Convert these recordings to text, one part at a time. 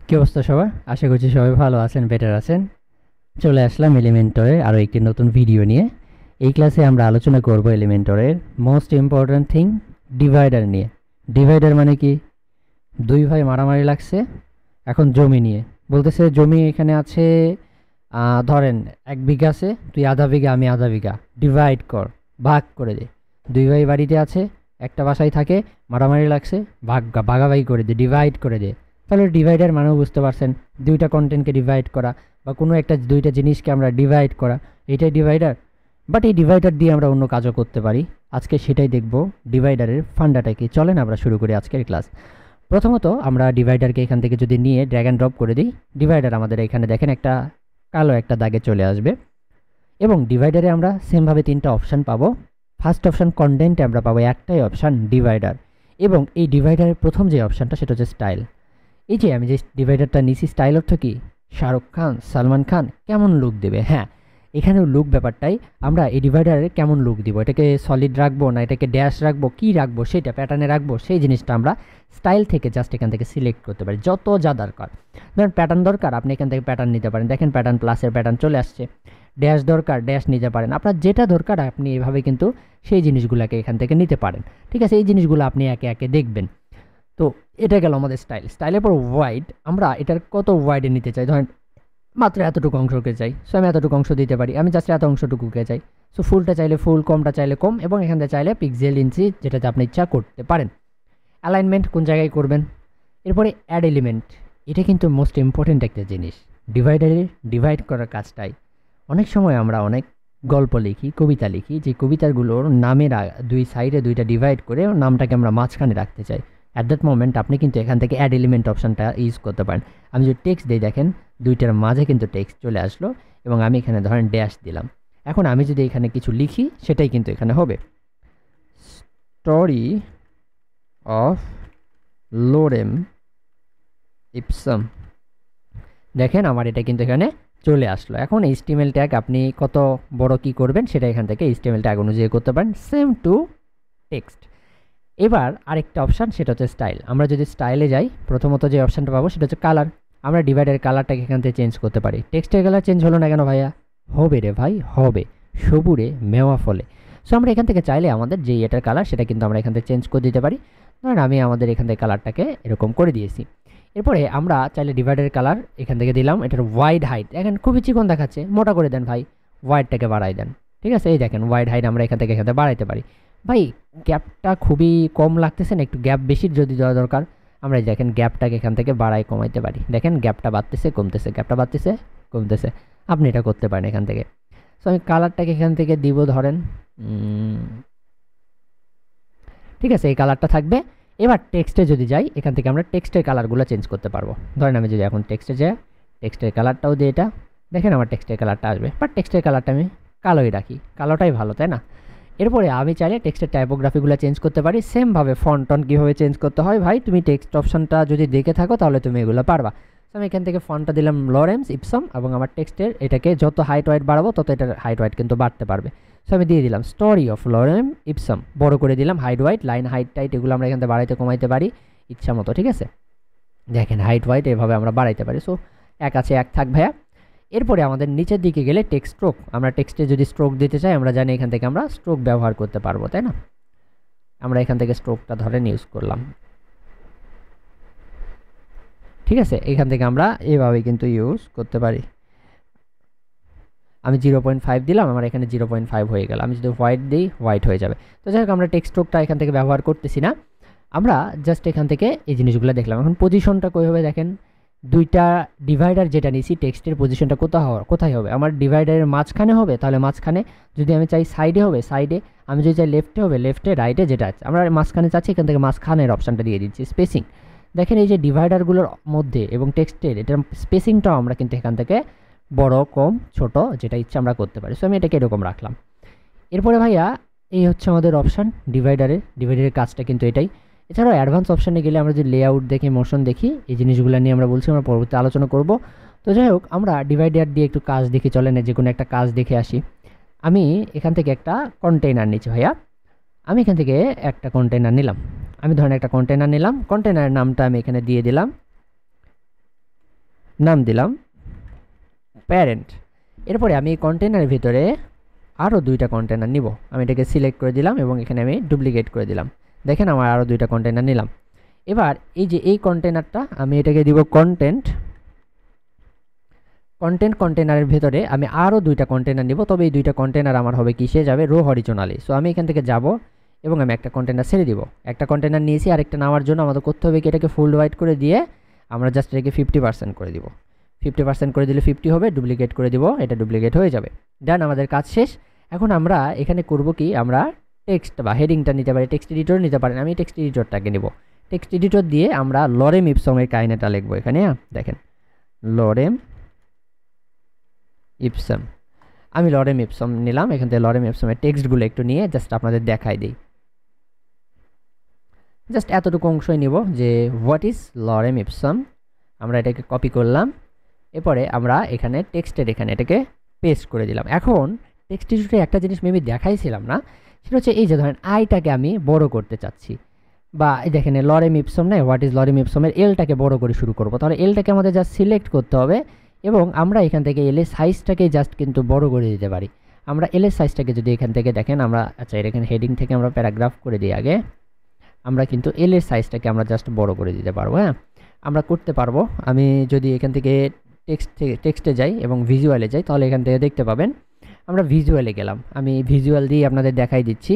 কি অবস্থা সবার? আশা করছি সবাই ভালো আছেন, বেটার আছেন। চলে আসলাম এলিমেন্টরের আরও একটি নতুন ভিডিও নিয়ে। এই ক্লাসে আমরা আলোচনা করব এলিমেন্টরের মোস্ট ইম্পর্ট্যান্ট থিং, ডিভাইডার নিয়ে। ডিভাইডার মানে কি? দুই ভাই মারামারি লাগছে এখন জমি নিয়ে। বলতেছে জমি এখানে আছে, ধরেন 1 বিঘা আছে, তুই আধা বিঘা আমি আধা বিঘা, ডিভাইড কর, ভাগ করে দে। দুই ভাই বাড়িতে আছে, একটা বাসায় থাকে, মারামারি লাগছে, ভাগাভাগি করে দে, ডিভাইড করে দে। তাহলে ডিভাইডার মানেও বুঝতে পারছেন, দুইটা কন্টেন্টকে ডিভাইড করা বা কোনো একটা দুইটা জিনিসকে আমরা ডিভাইড করা, এটাই ডিভাইডার। বাট এই ডিভাইডার দিয়ে আমরা অন্য কাজও করতে পারি। আজকে সেটাই দেখব, ডিভাইডারের ফান্ডাটা কি। চলেন আমরা শুরু করি আজকের ক্লাস। প্রথমত আমরা ডিভাইডারকে এখান থেকে যদি নিয়ে ড্র্যাগ অ্যান্ড ড্রপ করে দিই, ডিভাইডার আমাদের এখানে দেখেন একটা কালো একটা দাগে চলে আসবে। এবং ডিভাইডারে আমরা সেমভাবে 3টা অপশান পাবো। ফার্স্ট অপশান কন্টেন্টে আমরা পাবো একটাই অপশান, ডিভাইডার। এবং এই ডিভাইডারের প্রথম যে অপশানটা সেটা হচ্ছে স্টাইল। এই যে আমি যে ডিভাইডারটা নিছি, স্টাইল অর্থ কি? শাহরুখ খান, সালমান খান কেমন লুক দেবে। হ্যাঁ, এখানেও লুক ব্যাপারটাই, আমরা এই ডিভাইডারে কেমন লুক দিব, এটাকে সলিড রাখবো না এটাকে ড্যাশ রাখবো, কি রাখবো সেটা প্যাটার্নে রাখবো, সেই জিনিসটা আমরা স্টাইল থেকে জাস্ট এখান থেকে সিলেক্ট করতে পারি যত যা দরকার। ধরেন প্যাটার্ন দরকার, আপনি এখান থেকে প্যাটার্ন নিতে পারেন। দেখেন প্যাটার্ন প্লাসের প্যাটার্ন চলে আসছে। ড্যাশ দরকার, ড্যাশ নিতে পারেন। আপনার যেটা দরকার আপনি এভাবে কিন্তু সেই জিনিসগুলোকে এখান থেকে নিতে পারেন। ঠিক আছে, এই জিনিসগুলো আপনি একে একে দেখবেন। তো এটা গেল আমাদের স্টাইল। স্টাইলের পর ওয়াইড, আমরা এটার কত ওয়াইডে নিতে চাই। ধরেন মাত্র এতটুকু অংশকে চাই, সো আমি এতটুকু অংশ দিতে পারি, আমি জাস্ট এত অংশটুকুকে চাই। সো ফুলটা চাইলে ফুল, কমটা চাইলে কম, এবং এখান থেকে চাইলে পিক্সেল, ইঞ্চি যেটাতে আপনি ইচ্ছা করতে পারেন। অ্যালাইনমেন্ট কোন জায়গায় করবেন। এরপরে অ্যাড এলিমেন্ট, এটা কিন্তু মোস্ট ইম্পর্টেন্ট একটা জিনিস ডিভাইডারে। ডিভাইড করার কাজটাই অনেক সময় আমরা অনেক গল্প লিখি, কবিতা লিখি, যে কবিতাগুলোর নামের দুই সাইডে দুইটা ডিভাইড করে নামটাকে আমরা মাঝখানে রাখতে চাই। অ্যাট দ্যাট মোমেন্ট আপনি কিন্তু এখান থেকে অ্যাড এলিমেন্ট অপশানটা ইউজ করতে পারেন। আমি যদি টেক্সট দিই, দেখেন দুইটার মাঝে কিন্তু টেক্সট চলে আসলো, এবং আমি এখানে ধরেন ড্যাশ দিলাম। এখন আমি যদি এখানে কিছু লিখি সেটাই কিন্তু এখানে হবে, স্টোরি অফ লোরেম ইপসাম। দেখেন আমার এটা কিন্তু এখানে চলে আসলো। এখন এইচটিএমএল ট্যাগ আপনি কত বড় কি করবেন সেটা এখান থেকে এইচটিএমএল ট্যাগ অনুযায়ী করতে পারেন, সেম টু টেক্সট। এবার আরেকটা অপশান, সেটা হচ্ছে স্টাইল। আমরা যদি স্টাইলে যাই, প্রথমত যে অপশানটা পাবো সেটা হচ্ছে কালার। আমরা ডিভাইডের কালারটাকে এখান থেকে চেঞ্জ করতে পারি। টেক্সটের কালার চেঞ্জ হলো না কেন ভাইয়া? হবে রে ভাই, হবে। সবুরে মেওয়া ফলে। সো আমরা এখান থেকে চাইলে আমাদের যে এটার কালার সেটা কিন্তু আমরা এখান থেকে চেঞ্জ করে দিতে পারি। ধরেন আমি আমাদের এখান থেকে কালারটাকে এরকম করে দিয়েছি। এরপরে আমরা চাইলে ডিভাইডের কালার এখান থেকে দিলাম, এটার ওয়াইড হাইট এখন খুবই চিকন দেখাচ্ছে, মোটা করে দেন ভাই, ওয়াইডটাকে বাড়াই দেন। ঠিক আছে, এই দেখেন ওয়াইড হাইট আমরা এখান থেকে বাড়াইতে পারি। ভাই গ্যাপটা খুবই কম লাগতেছে না, একটু গ্যাপ বেশি যদি দেওয়া দরকার, আমরা দেখেন গ্যাপটাকে এখান থেকে বাড়াই কমাইতে পারি। দেখেন গ্যাপটা বাড়তেছে কমতেছে, গ্যাপটা বাড়তেছে কমতেছে, আপনি এটা করতে পারেন এখান থেকে। সো আমি কালারটাকে এখান থেকে দিব, ধরেন ঠিক আছে এই কালারটা থাকবে। এবার টেক্সটে যদি যাই, এখান থেকে আমরা টেক্সটের কালারগুলো চেঞ্জ করতে পারবো। ধরেন আমি যদি এখন টেক্সটে যাই, টেক্সটের কালারটাও দিই, এটা দেখেন আমার টেক্সটের কালারটা আসবে, বাট টেক্সটের কালারটা আমি কালোই রাখি, কালোটাই ভালো, তাই না? এরপরে আমি চাইলে টেক্সটের টাইপোগ্রাফিগুলো চেঞ্জ করতে পারি। সেমভাবে ফন্ট টন কীভাবে চেঞ্জ করতে হয় ভাই, তুমি টেক্সট অপশনটা যদি দেখে থাকো তাহলে তুমি এগুলো পারবা। সো আমি এখান থেকে ফন্টটা দিলাম লরেন্স ইপসম, এবং আমার টেক্সটের এটাকে যত হাইট ওয়াইট বাড়াবো তত এটার হাইট ওয়াইট কিন্তু বাড়তে পারবে। সো আমি দিয়ে দিলাম স্টোরি অফ লরেম ইপসম, বড় করে দিলাম, হাইট ওয়াইট, লাইন হাইট টাইট এগুলো আমরা এখান থেকে বাড়াইতে কমাইতে পারি ইচ্ছা মতো। ঠিক আছে, দেখেন হাইট ওয়াইট এভাবে আমরা বাড়াইতে পারি। সো এক আছে, এক থাক ভাইয়া। এরপরে আমাদের নিচের দিকে গেলে টেক্সট স্ট্রোক, আমরা টেক্সটে যদি স্ট্রোক দিতে চাই আমরা জানি এখান থেকে আমরা স্ট্রোক ব্যবহার করতে পারবো, তাই না? আমরা এখান থেকে স্ট্রোকটা ধরেন ইউজ করলাম। ঠিক আছে, এখান থেকে আমরা এভাবে কিন্তু ইউজ করতে পারি। আমি 0.5 দিলাম, আমার এখানে 0.5 হয়ে গেল। আমি যদি হোয়াইট দিই হোয়াইট হয়ে যাবে। তো যাই হোক আমরা টেক্সট স্ট্রোকটা এখান থেকে ব্যবহার করতেছি না, আমরা জাস্ট এখান থেকে এই জিনিসগুলো দেখলাম। এখন পজিশনটা কীভাবে দেখেন, দুইটা ডিভাইডার যেটা নিয়েছি টেক্সটের পজিশনটা কোথায় হবে, আমার ডিভাইডারের মাঝখানে হবে, তাহলে মাঝখানে। যদি আমি চাই সাইডে হবে সাইডে, আমি যদি চাই লেফটে হবে লেফটে, রাইটে যেটা আছে আমরা মাঝখানে চাচ্ছি, এখান থেকে মাঝখানের অপশানটা দিয়ে দিচ্ছি। স্পেসিং দেখেন এই যে ডিভাইডারগুলোর মধ্যে এবং টেক্সটের এটার স্পেসিংটাও আমরা কিন্তু এখান থেকে বড় কম ছোট যেটা ইচ্ছা আমরা করতে পারি। সো আমি এটাকে এরকম রাখলাম। এরপরে ভাইয়া এই হচ্ছে আমাদের অপশান ডিভাইডারের কাজটা কিন্তু এটাই। এছাড়াও অ্যাডভান্স অপশানে গেলে আমরা যদি লেআউট দেখি, মোশন দেখি, এই জিনিসগুলো নিয়ে আমরা বলছি, আমরা পরবর্তী আলোচনা করব। তো যাই হোক আমরা ডিভাইডার দিয়ে একটু কাজ দেখি, চলেন যে কোনো একটা কাজ দেখে আসি। আমি এখান থেকে একটা কন্টেইনার নিচ্ছি ভাইয়া, আমি এখান থেকে একটা কন্টেইনার নিলাম। আমি ধরেন একটা কন্টেইনার নিলাম, কন্টেইনারের নামটা আমি এখানে দিয়ে দিলাম নাম দিলাম প্যারেন্ট। এরপরে আমি কন্টেনারের ভিতরে আরও 2টা কন্টেনার নিব। আমি এটাকে সিলেক্ট করে দিলাম এবং এখানে আমি ডুপ্লিকেট করে দিলাম। দেখেন আমার আরও 2টা কন্টেনার নিলাম। এবার এই যে এই কন্টেনারটা আমি এটাকে দিব কন্টেন্ট কন্টেনারের ভিতরে আমি আরও 2টা কন্টেনার নিব। তবে এই 2টা কন্টেনার আমার হবে কিসে যাবে, রো হরিজোনালি। সো আমি এখান থেকে যাব এবং আমি একটা কন্টেনার ছেড়ে দিব। একটা কন্টেনার নিয়েছি, আরেকটা নেওয়ার জন্য আমাদের করতে হবে কি, এটাকে ফুল হোয়াইট করে দিয়ে আমরা জাস্ট এটাকে 50% করে দিব। 50% করে দিলে 50 হবে, ডুপ্লিকেট করে দিব, এটা ডুপ্লিকেট হয়ে যাবে। ডান, আমাদের কাজ শেষ। এখন আমরা এখানে করব কি, আমরা টেক্সট বা হেডিংটা নিতে পারি, টেক্সট এডিটর নিতে পারেন। আমি টেক্সট এডিটরটাকে নিব। টেক্সট এডিটর দিয়ে আমরা লরেম ইপসমের কাহিনীটা লিখবো এখানে। দেখেন লরেম ইপসম, আমি লরেম ইপসম নিলাম। এখান থেকে লরেম ইপসমের টেক্সটগুলো একটু নিয়ে জাস্ট আপনাদের দেখাই দিই। জাস্ট এতটুকু অংশই নিব যে হোয়াট ইজ লরেম ইপসম। আমরা এটাকে কপি করলাম, এরপরে আমরা এখানে টেক্সটের এখানে এটাকে পেস্ট করে দিলাম। এখন টেক্সট এডিটরে একটা জিনিস মেবি দেখাইছিলাম না, সেটা হচ্ছে এই যে ধরেন আইটাকে আমি বড় করতে চাচ্ছি, বা এই দেখেন লরেম ইপসম নাই, হোয়াট ইজ লরেম ইপসমের এলটাকে বড় করে শুরু করব। তাহলে এলটাকে আমাদের জাস্ট সিলেক্ট করতে হবে এবং আমরা এখান থেকে এলের সাইজটাকে জাস্ট কিন্তু বড় করে দিতে পারি। আমরা এলের সাইজটাকে যদি এখান থেকে দেখেন, আমরা আচ্ছা এখানে হেডিং থেকে আমরা প্যারাগ্রাফ করে দিই আগে, আমরা কিন্তু এলের সাইজটাকে আমরা জাস্ট বড় করে দিতে পারবো। হ্যাঁ, আমরা করতে পারবো। আমি যদি এখান থেকে টেক্সটে যাই এবং ভিজুয়ালে যাই, তাহলে এখান থেকে দেখতে পাবেন আমরা ভিজুয়ালে গেলাম। আমি ভিজুয়াল দিয়ে আপনাদের দেখাই দিচ্ছি।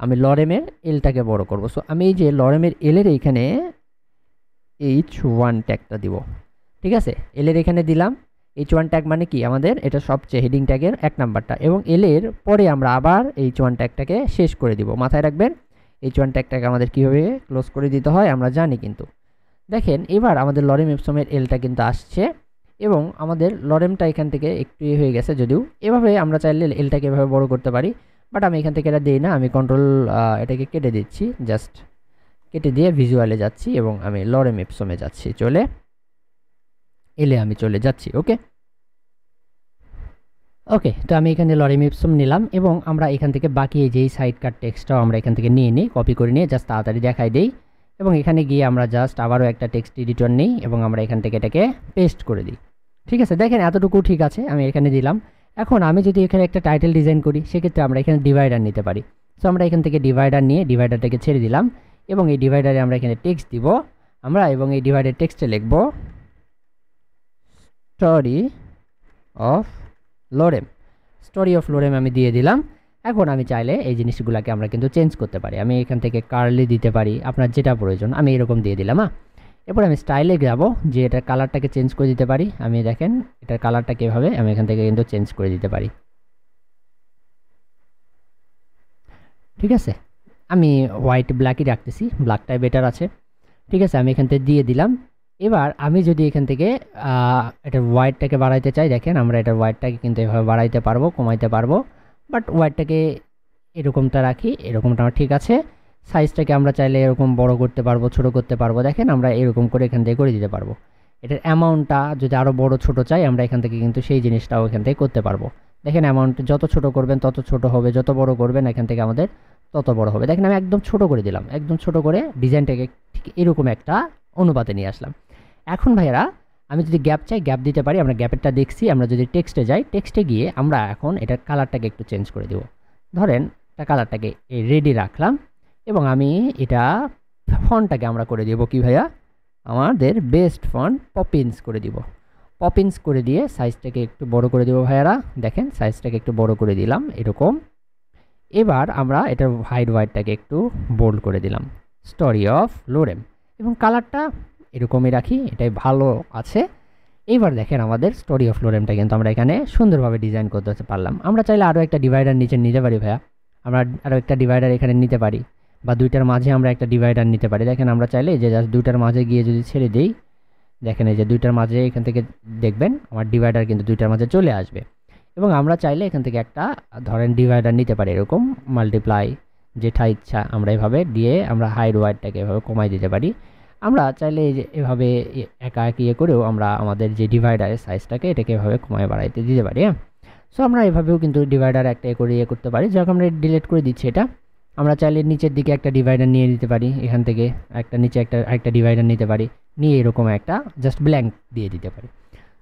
আমি লরেমের এলটাকে বড় করব। সো আমি এই যে লরেমের এলের এইখানে H1 ট্যাগটা দিব। ঠিক আছে, এলের এখানে দিলাম। H1 ট্যাগ মানে কি, আমাদের এটা সবচেয়ে হেডিং ট্যাগের 1 নাম্বারটা, এবং এলের পরে আমরা আবার H1 ট্যাগটাকে শেষ করে দিব। মাথায় রাখবেন H1 ট্যাগটাকে আমাদের কীভাবে ক্লোজ করে দিতে হয় আমরা জানি। কিন্তু দেখেন এবার আমাদের লরেম ইপসমের এলটা কিন্তু আসছে এবং আমাদের লরেমটা এখান থেকে একটু হয়ে গেছে। যদিও এভাবে আমরা চাইলে এলটাকে এভাবে বড় করতে পারি, বাট আমি এখান থেকে এটা দিই না। আমি কন্ট্রোল এটাকে কেটে দিচ্ছি, জাস্ট কেটে দিয়ে ভিজুয়ালে যাচ্ছি এবং আমি লরেম ইপসমে যাচ্ছি, চলে এলে আমি চলে যাচ্ছি। ওকে ওকে, তো আমি এখানে লরেম ইপসম নিলাম এবং আমরা এখান থেকে বাকি এই যেই সাইড কাট টেক্সটটাও আমরা এখান থেকে নিয়ে নিই, কপি করে নিয়ে জাস্ট তাড়াতাড়ি দেখাই দিই। এবং এখানে গিয়ে আমরা জাস্ট আবারও একটা টেক্সট এডিটর নিই এবং আমরা এখান থেকে এটাকে পেস্ট করে দিই। ঠিক আছে, দেখেন এতটুকু ঠিক আছে, আমি এখানে দিলাম। এখন আমি যদি এখানে একটা টাইটেল ডিজাইন করি, সেক্ষেত্রে আমরা এখানে ডিভাইডার নিতে পারি। সো আমরা এখান থেকে ডিভাইডার নিয়ে ডিভাইডারটাকে ছেড়ে দিলাম এবং এই ডিভাইডারে আমরা এখানে টেক্সট দিব আমরা, এবং এই ডিভাইডার টেক্সটে লিখব স্টোরি অফ লোরেম। স্টোরি অফ লোরেম আমি দিয়ে দিলাম। এখন আমি চাইলে এই জিনিসগুলোকে আমরা কিন্তু চেঞ্জ করতে পারি। আমি এখান থেকে কার্লি দিতে পারি, আপনার যেটা প্রয়োজন। আমি এরকম দিয়ে দিলাম। এরপর আমি স্টাইলে যাব, যে এটার কালারটাকে চেঞ্জ করে দিতে পারি। আমি দেখেন এটার কালারটা কীভাবে আমি এখান থেকে কিন্তু চেঞ্জ করে দিতে পারি। ঠিক আছে, আমি হোয়াইট ব্ল্যাকই রাখতেছি, ব্ল্যাকটাই বেটার আছে। ঠিক আছে, আমি এখান থেকে দিয়ে দিলাম। এবার আমি যদি এখান থেকে এটার হোয়াইটটাকে বাড়াইতে চাই, দেখেন আমরা এটার হোয়াইটটাকে কিন্তু এভাবে বাড়াইতে পারবো, কমাইতে পারবো, বাট হোয়াইটটাকে এরকমটা রাখি, এরকমটা আমার ঠিক আছে। সাইজটাকে আমরা চাইলে এরকম বড় করতে পারবো, ছোট করতে পারবো। দেখেন আমরা এরকম করে এখান থেকে করে দিতে পারবো। এটার অ্যামাউন্টটা যদি আরও বড় ছোট চাই, আমরা এখান থেকে কিন্তু সেই জিনিসটাও এখান থেকে করতে পারবো। দেখেন অ্যামাউন্ট যত ছোট করবেন তত ছোট হবে, যত বড় করবেন এখান থেকে আমাদের তত বড় হবে। দেখেন আমি একদম ছোট করে দিলাম, একদম ছোট করে ডিজাইনটাকে ঠিক এরকম একটা অনুপাতে নিয়ে আসলাম। এখন ভাইয়েরা আমি যদি গ্যাপ চাই, গ্যাপ দিতে পারি। আমরা গ্যাপেরটা দেখছি। আমরা যদি টেক্সটে যাই, টেক্সটে গিয়ে আমরা এখন এটার কালারটাকে একটু চেঞ্জ করে দেবো। ধরেন এটা কালারটাকে রেডি রাখলাম এবং আমি এটা ফন্টটাকে আমরা করে দেবো কি ভাইয়া, আমাদের বেস্ট ফন্ট পপিন্স করে দিব। পপিন্স করে দিয়ে সাইজটাকে একটু বড় করে দেবো ভাইয়ারা। দেখেন সাইজটাকে একটু বড় করে দিলাম এরকম। এবার আমরা এটার হোয়াইটটাকে একটু বোল্ড করে দিলাম, স্টোরি অফ লোরেম, এবং কালারটা এরকমই রাখি, এটাই ভালো আছে। এইবার দেখেন আমাদের স্টোরি অফ লোরেমটা কিন্তু আমরা এখানে সুন্দরভাবে ডিজাইন করতে পারলাম। আমরা চাইলে আরও একটা ডিভাইডার নিচে নিতে পারি ভাইয়া, আমরা আরও একটা ডিভাইডার এখানে নিতে পারি, বা দুইটার মাঝে আমরা একটা ডিভাইডার নিতে পারি। দেখেন আমরা চাইলে যে জাস্ট দুইটার মাঝে গিয়ে যদি ছেড়ে দিই, দেখেন এই যে দুইটার মাঝে এখান থেকে দেখবেন আমার ডিভাইডার কিন্তু দুইটার মাঝে চলে আসবে। এবং আমরা চাইলে এখান থেকে একটা ধরেন ডিভাইডার নিতে পারি, এরকম মাল্টিপ্লাই, যেটা ইচ্ছা আমরা এভাবে দিয়ে আমরা হাইড ওয়াইডটাকে এভাবে কমাই দিতে পারি। আমরা চাইলে এভাবে একা ইয়ে করেও আমরা আমাদের যে ডিভাইডারের সাইজটাকে এটাকে এভাবে কমায় বাড়াইতে দিতে পারি। সো আমরা এভাবেও কিন্তু ডিভাইডার একটা করে ইয়ে করতে পারি। যখন আমরা ডিলিট করে দিচ্ছি এটা, আমরা চাইলে নিচের দিকে একটা ডিভাইডার নিয়ে নিতে পারি, এখান থেকে একটা নিচে একটা ডিভাইডার নিতে পারি, নিয়ে এরকম একটা জাস্ট ব্ল্যাঙ্ক দিয়ে দিতে পারি।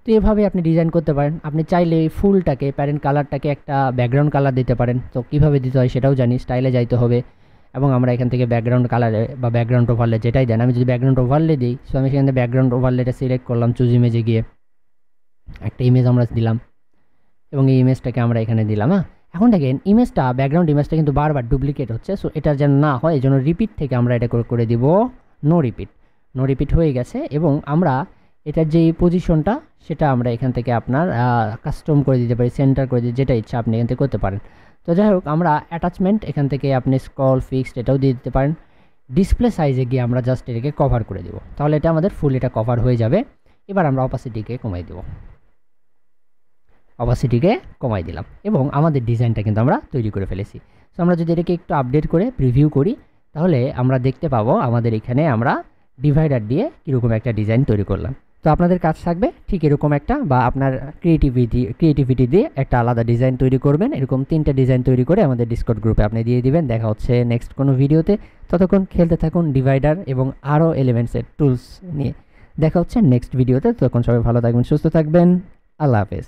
তো এভাবে আপনি ডিজাইন করতে পারেন। আপনি চাইলে এই ফুলটাকে প্যারেন্ট কালারটাকে একটা ব্যাকগ্রাউন্ড কালার দিতে পারেন। তো কীভাবে দিতে হয় সেটাও জানি, স্টাইলে যাইতে হবে এবং আমরা এখান থেকে ব্যাকগ্রাউন্ড কালারে বা ব্যাকগ্রাউন্ড ওভারলে যেটাই দেন, আমি যদি ব্যাকগ্রাউন্ড ওভারলে দিই, সো আমি সেখান থেকে ব্যাকগ্রাউন্ড ওভারলেটা সিলেক্ট করলাম, চুজ ইমেজে গিয়ে একটা ইমেজ আমরা দিলাম এবং এই ইমেজটাকে আমরা এখানে দিলাম। এখন দেখেন ইমেজটা, ব্যাকগ্রাউন্ড ইমেজটা কিন্তু বারবার ডুপ্লিকেট হচ্ছে। সো এটা যেন না হয় এই জন্য রিপিট থেকে আমরা এটা করে দিব নো রিপিট হয়ে গেছে। এবং আমরা এটার যে পজিশনটা সেটা আমরা এখান থেকে আপনার কাস্টম করে দিতে পারি, সেন্টার করে দিতে, যেটা ইচ্ছা আপনি এখান থেকে করতে পারেন। তো যাই হোক, আমরা অ্যাটাচমেন্ট এখান থেকে আপনি স্ক্রল ফিক্সড এটাও দিয়ে দিতে পারেন। ডিসপ্লে সাইজে গিয়ে আমরা জাস্ট এটাকে কভার করে দেবো, তাহলে এটা আমাদের ফুল এটা কভার হয়ে যাবে। এবার আমরা অপাসিটিকে কমাই দেবো, অপাসিটিকে কমাই দিলাম এবং আমাদের ডিজাইনটা কিন্তু আমরা তৈরি করে ফেলেছি। সো আমরা যদি এটাকে একটু আপডেট করে প্রিভিউ করি, তাহলে আমরা দেখতে পাবো আমাদের এখানে আমরা ডিভাইডার দিয়ে কীরকম একটা ডিজাইন তৈরি করলাম। তো আপনাদের কাজ থাকবে ঠিক এরকম একটা, বা আপনার ক্রিয়েটিভিটি দিয়ে একটা আলাদা ডিজাইন তৈরি করবেন। এরকম 3টা ডিজাইন তৈরি করে আমাদের ডিসকর্ড গ্রুপে আপনি দিয়ে দিবেন। দেখা হচ্ছে নেক্সট কোনো ভিডিওতে। ততক্ষণ খেলতে থাকুন ডিভাইডার এবং আরও এলিমেন্টসের টুলস নিয়ে। দেখা হচ্ছে নেক্সট ভিডিওতে। ততক্ষণ সবাই ভালো থাকবেন, সুস্থ থাকবেন। আল্লাহ হাফেজ।